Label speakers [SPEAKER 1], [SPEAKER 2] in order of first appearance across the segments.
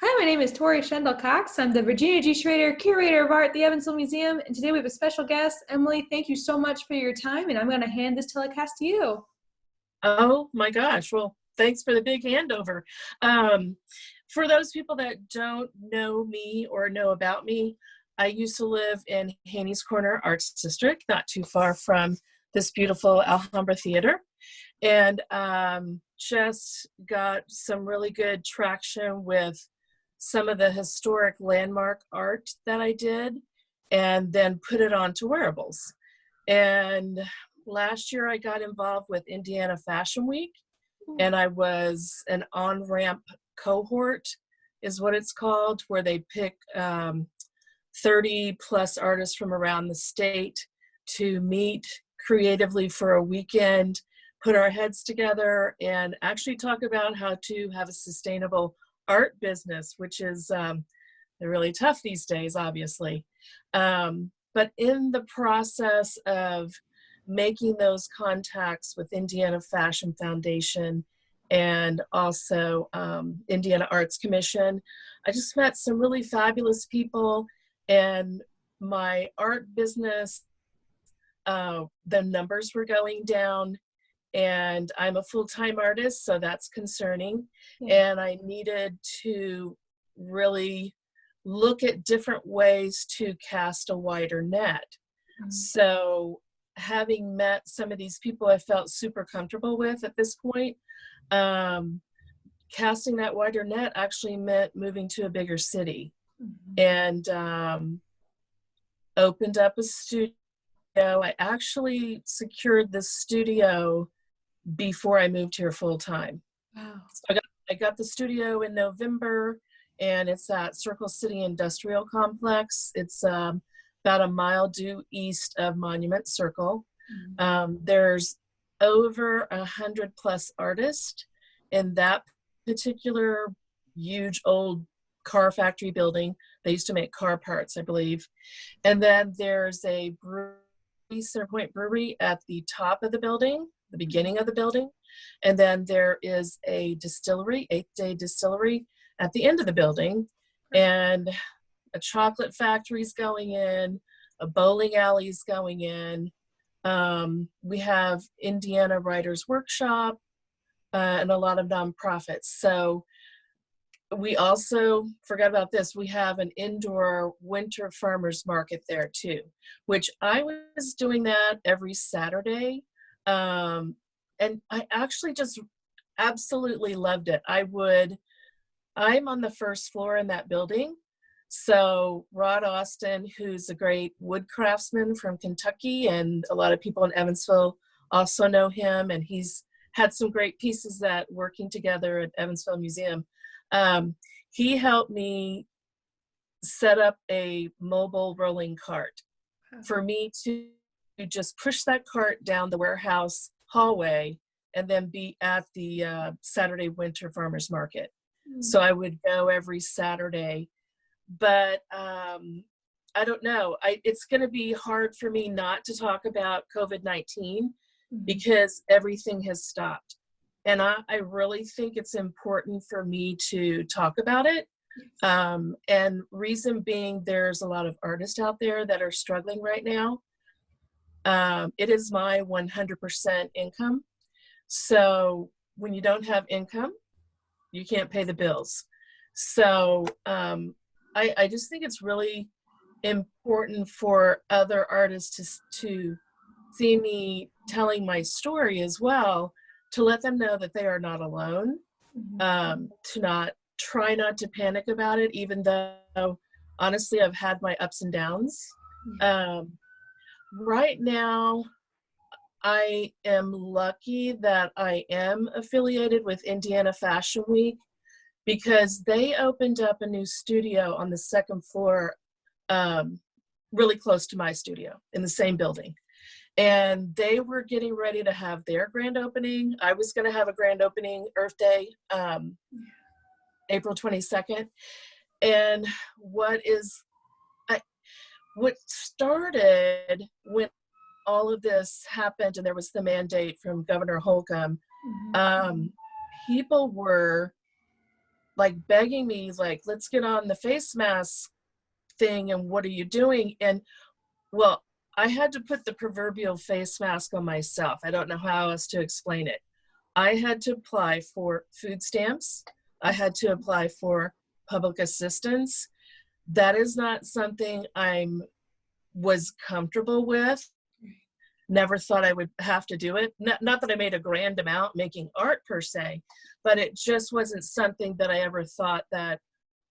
[SPEAKER 1] Hi, my name is Tori Shendel Cox. I'm the Virginia G. Schrader Curator of Art at the Evansville Museum, and today we have a special guest. Emily, thank you so much for your time, and I'm going to hand this telecast to you.
[SPEAKER 2] Oh my gosh. Well, thanks for the big handover. Um, for those people that don't know me or know about me, I used to live in Haney's Corner Arts District, not too far from this beautiful Alhambra Theater, and just got some really good traction with some of the historic landmark art that I did, and then put it onto wearables. And last year I got involved with Indiana Fashion Week, and I was an on-ramp cohort is what it's called, where they pick 30 plus artists from around the state to meet creatively for a weekend, put our heads together, and actually talk about how to have a sustainable art business, which is really tough these days, obviously. But in the process of making those contacts with Indiana Fashion Foundation and also Indiana Arts Commission, I just met some really fabulous people, and my art business, the numbers were going down, and I'm a full-time artist, so that's concerning. Yeah. And I needed to really look at different ways to cast a wider net. Mm-hmm. So having met some of these people I felt super comfortable with at this point, casting that wider net actually meant moving to a bigger city. Mm-hmm. And opened up a studio. I actually secured the studio before I moved here full time. Wow. So I got the studio in November, and it's at Circle City Industrial Complex. It's about a mile due east of Monument Circle. Mm-hmm. There's over 100 plus artists in that particular huge old car factory building. They used to make car parts, I believe. And then there's a brewery, Center Point Brewery, at the top of the building, the beginning of the building. And then there is a distillery, 8-day distillery, at the end of the building. And a chocolate factory's going in, a bowling alley's going in. We have Indiana Writers Workshop, and a lot of nonprofits. So we also forgot about this. We have an indoor winter farmers market there too, which I was doing that every Saturday. And I actually just absolutely loved it. I'm on the first floor in that building. So Rod Austin, who's a great wood craftsman from Kentucky, and a lot of people in Evansville also know him, and he's had some great pieces that working together at Evansville Museum. He helped me set up a mobile rolling cart for me to just push that cart down the warehouse hallway and then be at the Saturday Winter Farmers Market. Mm-hmm. So I would go every Saturday, but I don't know. It's going to be hard for me not to talk about COVID-19 mm-hmm. because everything has stopped. And I really think it's important for me to talk about it. And reason being, there's a lot of artists out there that are struggling right now. It is my 100% income. So when you don't have income, you can't pay the bills. So I just think it's really important for other artists to see me telling my story as well, to let them know that they are not alone, mm-hmm. To try not to panic about it, even though honestly I've had my ups and downs. Mm-hmm. Right now, I am lucky that I am affiliated with Indiana Fashion Week, because they opened up a new studio on the second floor, really close to my studio in the same building. And they were getting ready to have their grand opening. I was going to have a grand opening Earth Day, April 22nd. And what started when all of this happened and there was the mandate from Governor Holcomb, mm-hmm. People were like begging me, like, let's get on the face mask thing, and what are you doing? And well, I had to put the proverbial face mask on myself. I don't know how else to explain it. I had to apply for food stamps. I had to apply for public assistance. That is not something was comfortable with. Never thought I would have to do it. Not that I made a grand amount making art per se, but it just wasn't something that I ever thought that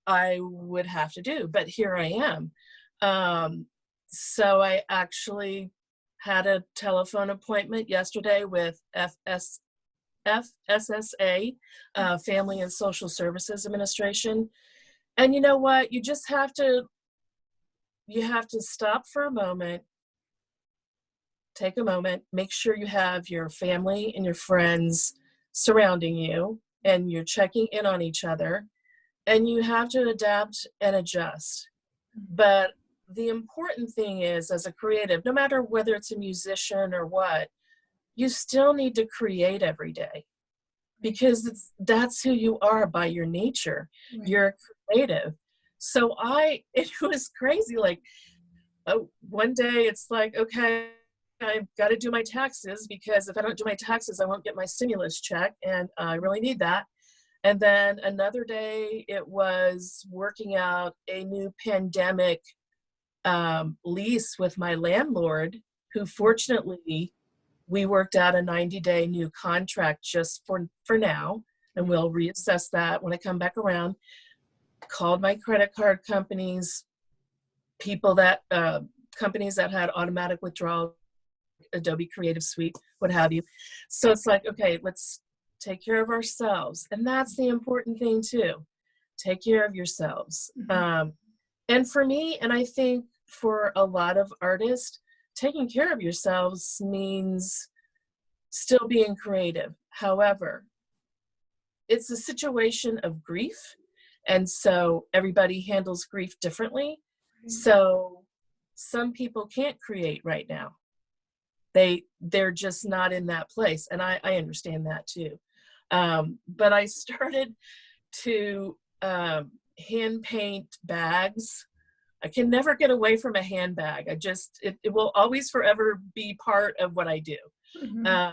[SPEAKER 2] I would have to do. But here I am. So I actually had a telephone appointment yesterday with FSSA, Family and Social Services Administration. And you know what? You have to stop for a moment, take a moment, make sure you have your family and your friends surrounding you, and you're checking in on each other, and you have to adapt and adjust. But the important thing is, as a creative, no matter whether it's a musician or what, you still need to create every day, because that's who you are by your nature. Right. You're creative. So it was crazy. Like, one day it's like, okay, I've got to do my taxes, because if I don't do my taxes, I won't get my stimulus check, and I really need that. And then another day it was working out a new pandemic lease with my landlord, who fortunately we worked out a 90-day new contract just for now, and we'll reassess that when I come back around. Called my credit card companies, companies that had automatic withdrawal, Adobe Creative Suite, what have you. So it's like, okay, let's take care of ourselves. And that's the important thing too. Take care of yourselves. Mm-hmm. And for me, and I think for a lot of artists, taking care of yourselves means still being creative. However, it's a situation of grief. And so everybody handles grief differently. Mm-hmm. So some people can't create right now. They're just not in that place. And I understand that too. But I started to hand paint bags. I can never get away from a handbag. It will always forever be part of what I do. Mm-hmm.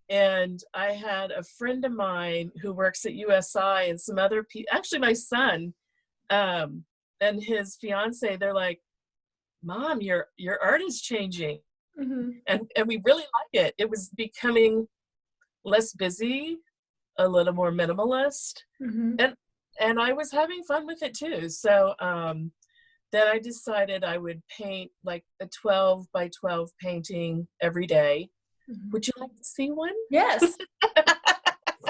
[SPEAKER 2] And I had a friend of mine who works at USI, and some other people, actually my son and his fiance, they're like, Mom, your art is changing. Mm-hmm. And we really like it. It was becoming less busy, a little more minimalist. Mm-hmm. And I was having fun with it too. So then I decided I would paint like a 12 by 12 painting every day. Mm-hmm. Would you like to see one?
[SPEAKER 1] Yes.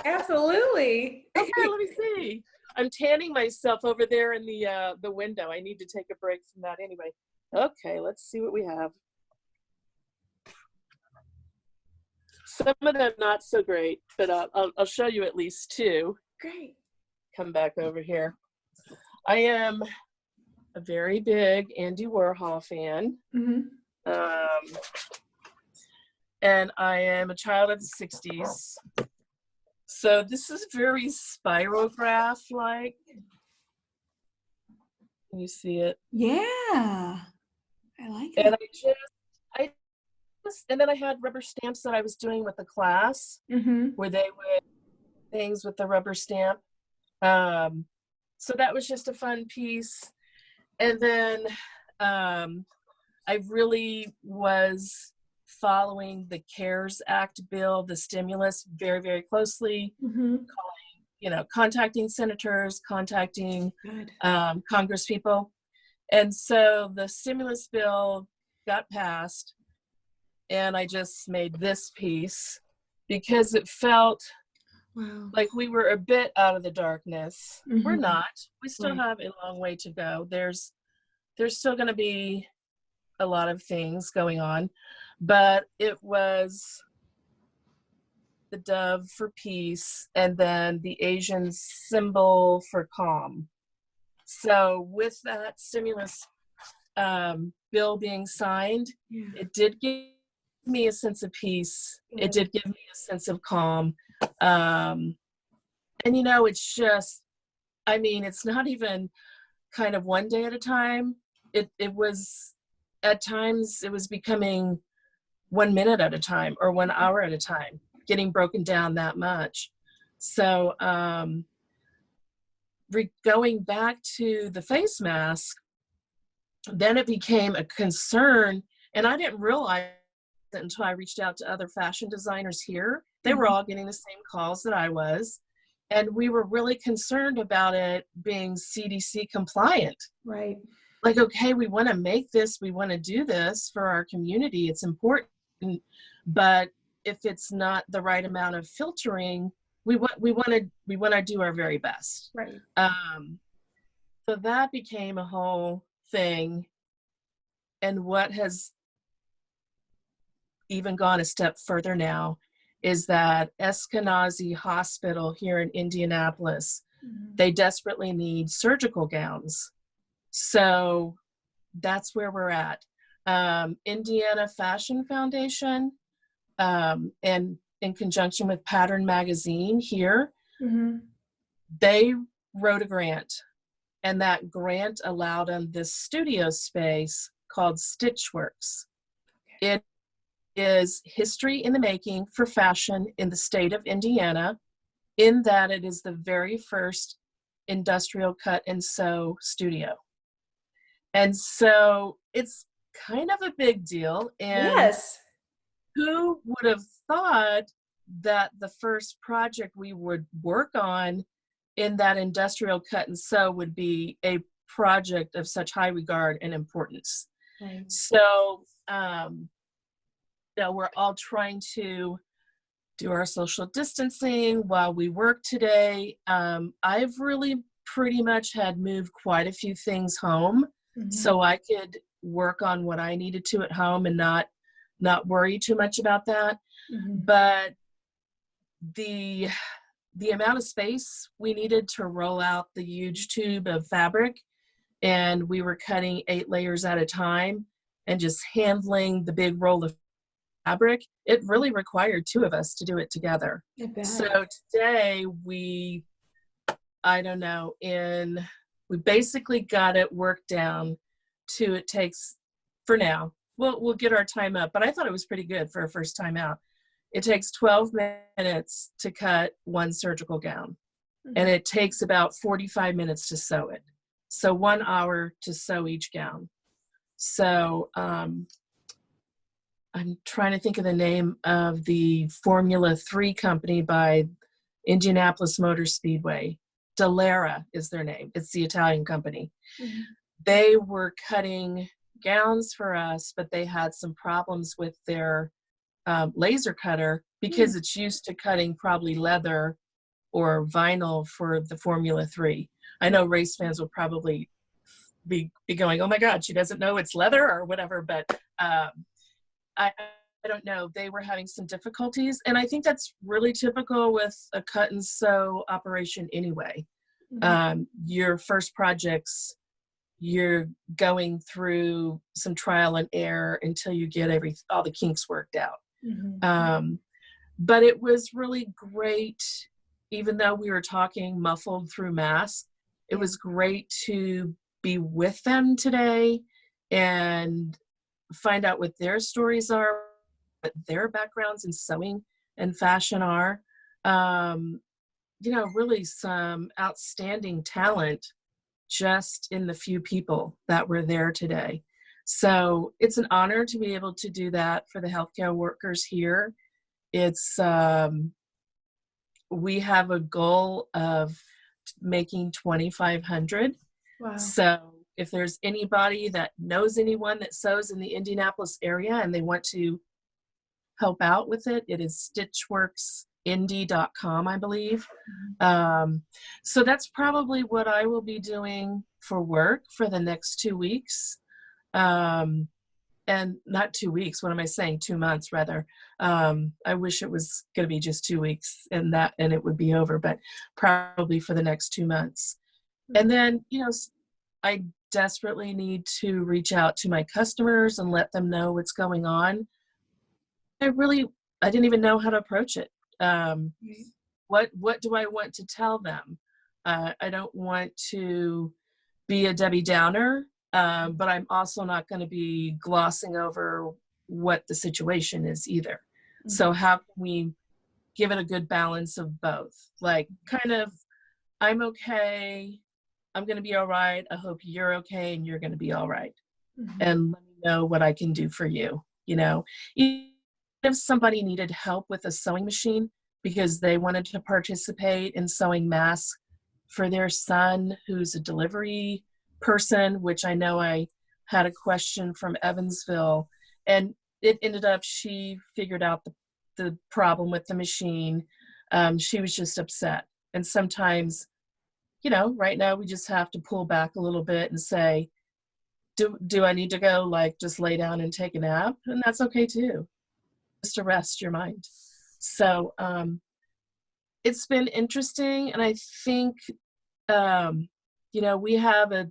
[SPEAKER 1] Absolutely.
[SPEAKER 2] Okay, let me see. I'm tanning myself over there in the window. I need to take a break from that anyway. Okay, let's see what we have. Some of them not so great, but I'll show you at least two.
[SPEAKER 1] Great.
[SPEAKER 2] Come back over here. I am a very big Andy Warhol fan. Mm-hmm. And I am a child of the 60s. So this is very spirograph-like. Can you see it?
[SPEAKER 1] Yeah, I like it.
[SPEAKER 2] And and then I had rubber stamps that I was doing with the class, mm-hmm. where they would things with the rubber stamp. So that was just a fun piece. And then I really was following the CARES Act bill, the stimulus, very, very closely, mm-hmm. Contacting senators, contacting Congress people. And so the stimulus bill got passed, and I just made this piece because it felt like we were a bit out of the darkness. Mm-hmm. We're not. We still have a long way to go. There's still going to be a lot of things going on, but it was the dove for peace, and then the Asian symbol for calm. So with that stimulus bill being signed, it did give me a sense of peace. It did give me a sense of calm. And it's just I mean, it's not even kind of one day at a time. It was, at times, it was becoming 1 minute at a time or 1 hour at a time, getting broken down that much. So going back to the face mask, then it became a concern, and I didn't realize it until I reached out to other fashion designers here. They were all getting the same calls that I was, and we were really concerned about it being CDC compliant.
[SPEAKER 1] Right.
[SPEAKER 2] Like, okay, we want to make this, we want to do this for our community, it's important, but if it's not the right amount of filtering, we want to do our very best.
[SPEAKER 1] Right.
[SPEAKER 2] So that became a whole thing. And what has even gone a step further now is that Eskenazi Hospital here in Indianapolis, they desperately need surgical gowns. So that's where we're at. Indiana Fashion Foundation, and in conjunction with Pattern Magazine here, they wrote a grant, and that grant allowed them this studio space called Stitchworks. It is history in the making for fashion in the state of Indiana, in that it is the very first industrial cut and sew studio. And so it's kind of a big deal. And
[SPEAKER 1] yes,
[SPEAKER 2] who would have thought that the first project we would work on in that industrial cut and sew would be a project of such high regard and importance.
[SPEAKER 1] right.
[SPEAKER 2] So, we're all trying to do our social distancing while we work today. I've really pretty much had moved quite a few things home so I could work on what I needed to at home and not worry too much about that. But the amount of space we needed to roll out the huge tube of fabric, and we were cutting 8 layers at a time and just handling the big roll of fabric, it really required 2 of us to do it together. So today we basically got it worked down to, it takes, for now, we'll get our time up, but I thought it was pretty good for a first time out. It takes 12 minutes to cut 1 surgical gown, and it takes about 45 minutes to sew it. So 1 hour to sew each gown. So I'm trying to think of the name of the Formula 3 company by Indianapolis Motor Speedway. Dallara is their name. It's the Italian company. They were cutting gowns for us, but they had some problems with their laser cutter because it's used to cutting probably leather or vinyl for the Formula 3. I know race fans will probably be going, oh my God, she doesn't know it's leather or whatever, but I don't know. They were having some difficulties, and I think that's really typical with a cut and sew operation anyway. Your first projects, you're going through some trial and error until you get all the kinks worked out. But it was really great, even though we were talking muffled through masks, it was great to be with them today and find out what their stories are, what their backgrounds in sewing and fashion are. Really some outstanding talent just in the few people that were there today. So it's an honor to be able to do that for the healthcare workers here. It's, we have a goal of making 2,500.
[SPEAKER 1] Wow. So
[SPEAKER 2] if there's anybody that knows anyone that sews in the Indianapolis area and they want to help out with it, it is stitchworksindy.com, I believe. So that's probably what I will be doing for work for the next 2 weeks. And not 2 weeks, what am I saying? 2 months rather. I wish it was going to be just 2 weeks and it would be over, but probably for the next 2 months. And then, I desperately need to reach out to my customers and let them know what's going on. I didn't even know how to approach it. What do I want to tell them? I don't want to be a Debbie Downer, but I'm also not going to be glossing over what the situation is either. So how can we give it a good balance of both? Like, kind of, I'm okay, I'm going to be all right, I hope you're okay and you're going to be all right. And let me know what I can do for you. You know, even if somebody needed help with a sewing machine because they wanted to participate in sewing masks for their son who's a delivery person, which I know I had a question from Evansville, and it ended up she figured out the problem with the machine. She was just upset. And sometimes, you know, right now we just have to pull back a little bit and say, do I need to go, like, just lay down and take a nap? And that's okay too, just to rest your mind. So it's been interesting. And I think, you know, we have a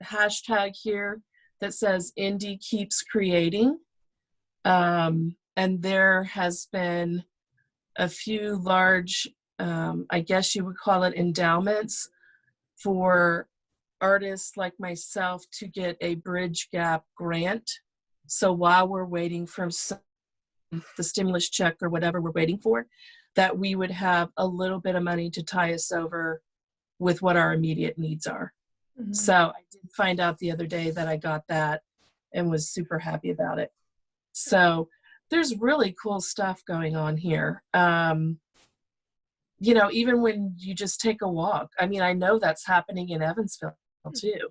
[SPEAKER 2] hashtag here that says Indie Keeps Creating. And there has been a few large, I guess you would call it endowments for artists like myself to get a Bridge Gap grant. So while we're waiting for the stimulus check or whatever we're waiting for, that we would have a little bit of money to tie us over with what our immediate needs are. So I did find out the other day that I got that and was super happy about it. So there's really cool stuff going on here. You know, even when you just take a walk, I mean, I know that's happening in Evansville too.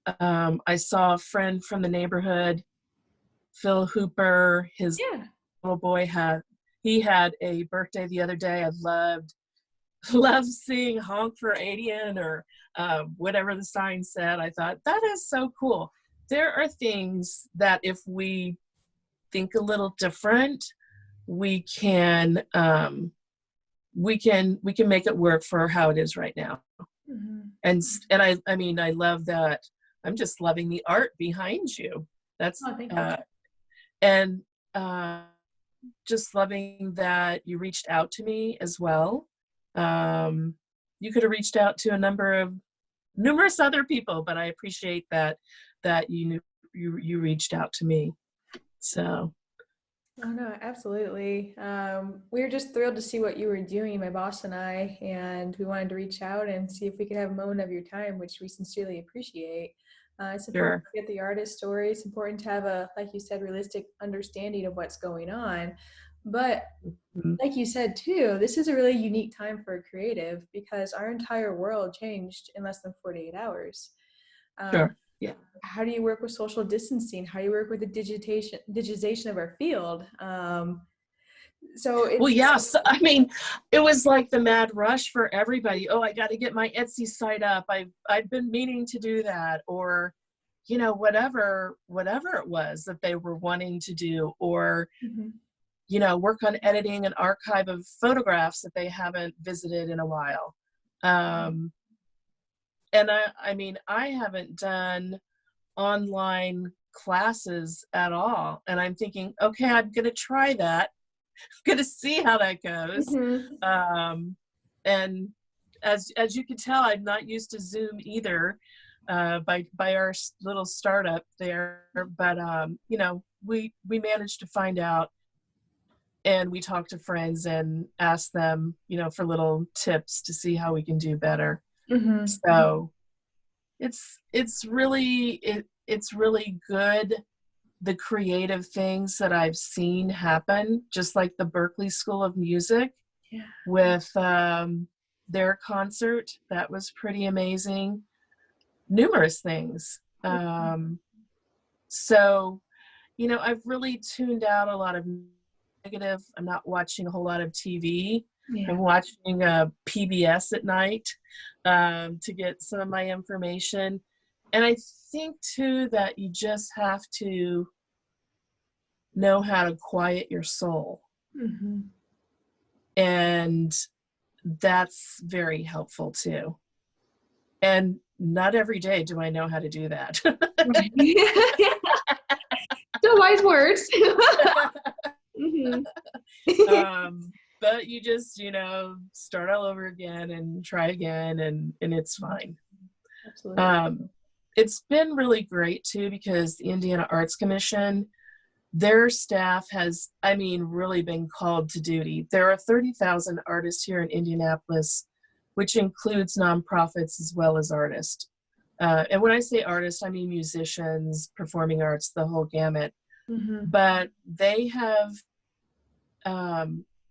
[SPEAKER 2] I saw a friend from the neighborhood, Phil Hooper, his little boy had a birthday the other day. I loved seeing Honk for Adian or whatever the sign said. I thought that is so cool. There are things that if we think a little different, we can make it work for how it is right now. And I mean, I love that. I'm just loving the art behind you. That's and just loving that you reached out to me as well. You could have reached out to numerous other people, but I appreciate that you reached out to me. So.
[SPEAKER 1] Oh, no, absolutely. We were just thrilled to see what you were doing, my boss and I, and we wanted to reach out and see if we could have a moment of your time, which we sincerely appreciate. It's important to get the artist story. It's important to have a, like you said, realistic understanding of what's going on. But like you said, too, this is a really unique time for a creative because our entire world changed in less than 48 hours.
[SPEAKER 2] Yeah.
[SPEAKER 1] How do you work with social distancing? How do you work with the digitization of our field? So
[SPEAKER 2] I mean, it was like the mad rush for everybody. Oh, I got to get my Etsy site up. I've been meaning to do that, or, you know, whatever it was that they were wanting to do, or, you know, work on editing an archive of photographs that they haven't visited in a while. And I mean, I haven't done online classes at all. And I'm thinking, okay, I'm going to try that. I'm going to see how that goes. And as you can tell, I'm not used to Zoom either, by our little startup there. But, you know, we managed to find out, and we talked to friends and asked them, you know, for little tips to see how we can do better. So it's really good, the creative things that I've seen happen, just like the Berklee School of Music with their concert. That was pretty amazing. Numerous things. So, you know, I've really tuned out a lot of negative. I'm not watching a whole lot of TV. I'm watching PBS at night to get some of my information. And I think, too, that you just have to know how to quiet your soul. And that's very helpful, too. And not every day do I know how to do that.
[SPEAKER 1] So wise words.
[SPEAKER 2] but you just, start all over again and try again, and it's fine.
[SPEAKER 1] Absolutely.
[SPEAKER 2] It's been really great too, because the Indiana Arts Commission, their staff has, really been called to duty. There are 30,000 artists here in Indianapolis, which includes nonprofits as well as artists. And when I say artists, I mean musicians, performing arts, the whole gamut.
[SPEAKER 1] Mm-hmm.
[SPEAKER 2] But they have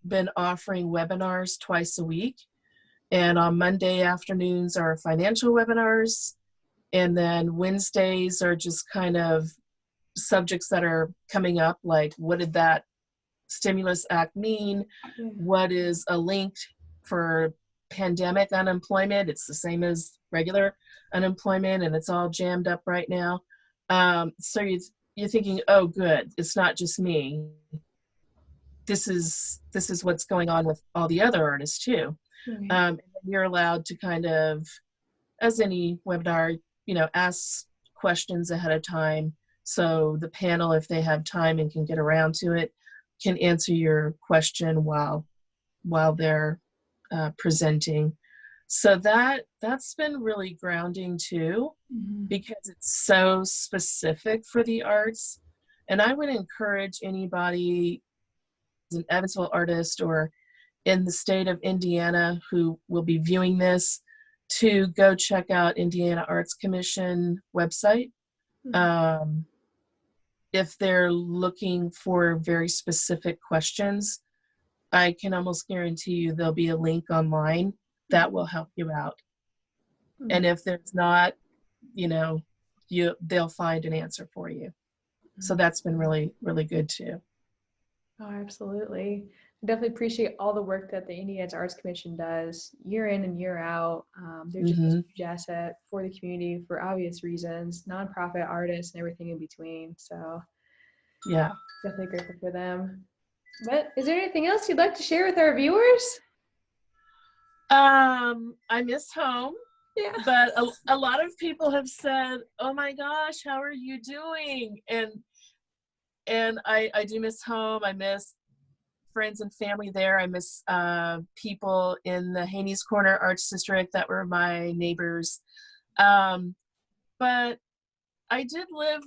[SPEAKER 2] been offering webinars twice a week. And on Monday afternoons are financial webinars. And then Wednesdays are just kind of subjects that are coming up, like what did that stimulus act mean?
[SPEAKER 1] Yeah.
[SPEAKER 2] What is a link for pandemic unemployment? It's the same as regular unemployment, and it's all jammed up right now. So you're thinking, oh, good, it's not just me. This is what's going on with all the other artists too.
[SPEAKER 1] Right.
[SPEAKER 2] You're allowed to kind of, as any webinar, ask questions ahead of time. So the panel, if they have time and can get around to it, can answer your question while they're presenting. So that's been really grounding too,
[SPEAKER 1] Mm-hmm.
[SPEAKER 2] because it's so specific for the arts. And I would encourage anybody, an Evansville artist or in the state of Indiana who will be viewing this, to go check out Indiana Arts Commission website.
[SPEAKER 1] Mm-hmm.
[SPEAKER 2] If they're looking for very specific questions, I can almost guarantee you there'll be a link online that will help you out.
[SPEAKER 1] Mm-hmm.
[SPEAKER 2] And if there's not, they'll find an answer for you. So that's been really, really good too.
[SPEAKER 1] Oh, absolutely. I definitely appreciate all the work that the Indiana Arts Commission does year in and year out. They're just a huge asset for the community for obvious reasons, nonprofit artists and everything in between. So
[SPEAKER 2] Yeah.
[SPEAKER 1] definitely grateful for them. But is there anything else you'd like to share with our viewers?
[SPEAKER 2] I miss home.
[SPEAKER 1] Yeah.
[SPEAKER 2] But a lot of people have said, oh my gosh, how are you doing? And I do miss home. I miss friends and family there. I miss people in the Haney's Corner Arts District that were my neighbors. But I did live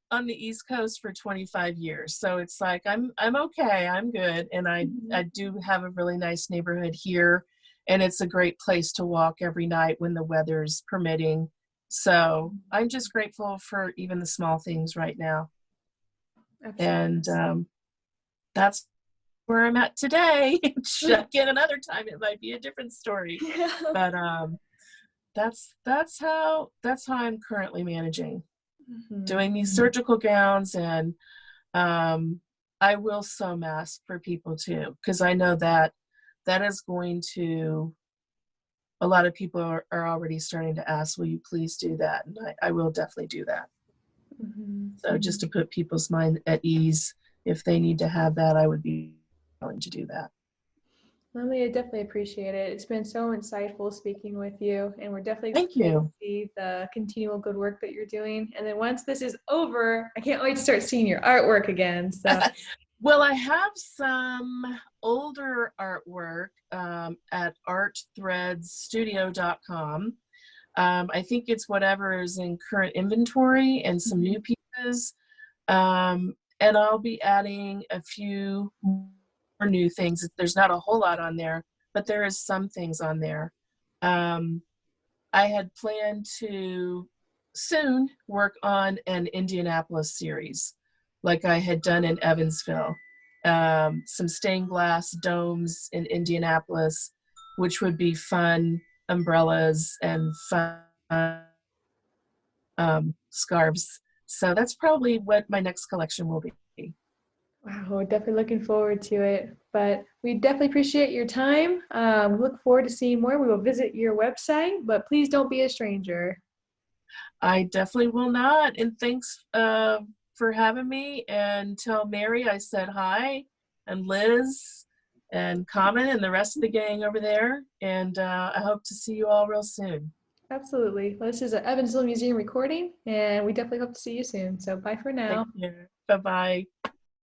[SPEAKER 2] on the East Coast for 25 years. So it's like, I'm okay, I'm good. And I do have a really nice neighborhood here. And it's a great place to walk every night when the weather's permitting. So I'm just grateful for even the small things right now.
[SPEAKER 1] Absolutely.
[SPEAKER 2] And that's where I'm at today. Again, another time it might be a different story.
[SPEAKER 1] Yeah.
[SPEAKER 2] But that's how I'm currently managing. Doing these surgical gowns, and I will sew masks for people too, because I know that is going to, a lot of people are already starting to ask, will you please do that? And I will definitely do that. So just to put people's mind at ease, if they need to have that, I would be willing to do that.
[SPEAKER 1] Lily, I definitely appreciate it. It's been so insightful speaking with you, and we're definitely
[SPEAKER 2] Thank you.
[SPEAKER 1] to see the continual good work that you're doing. And then once this is over, I can't wait to start seeing your artwork again. So,
[SPEAKER 2] well, I have some older artwork at artthreadsstudio.com. I think it's whatever is in current inventory and some new pieces. And I'll be adding a few more new things. There's not a whole lot on there, but there is some things on there. I had planned to soon work on an Indianapolis series like I had done in Evansville. Some stained glass domes in Indianapolis, which would be fun umbrellas and fun scarves. So that's probably what my next collection will be.
[SPEAKER 1] wow, we're definitely looking forward to it. But we definitely appreciate your time. We look forward to seeing more. We will visit your website, but please don't be a stranger.
[SPEAKER 2] I definitely will not. And thanks for having me. And tell Mary I said hi, and Liz and Common and the rest of the gang over there. And I hope to see you all real soon.
[SPEAKER 1] Absolutely. Well, this is an Evansville Museum recording, and we definitely hope to see you soon. So bye for now.
[SPEAKER 2] Thank you. Bye-bye.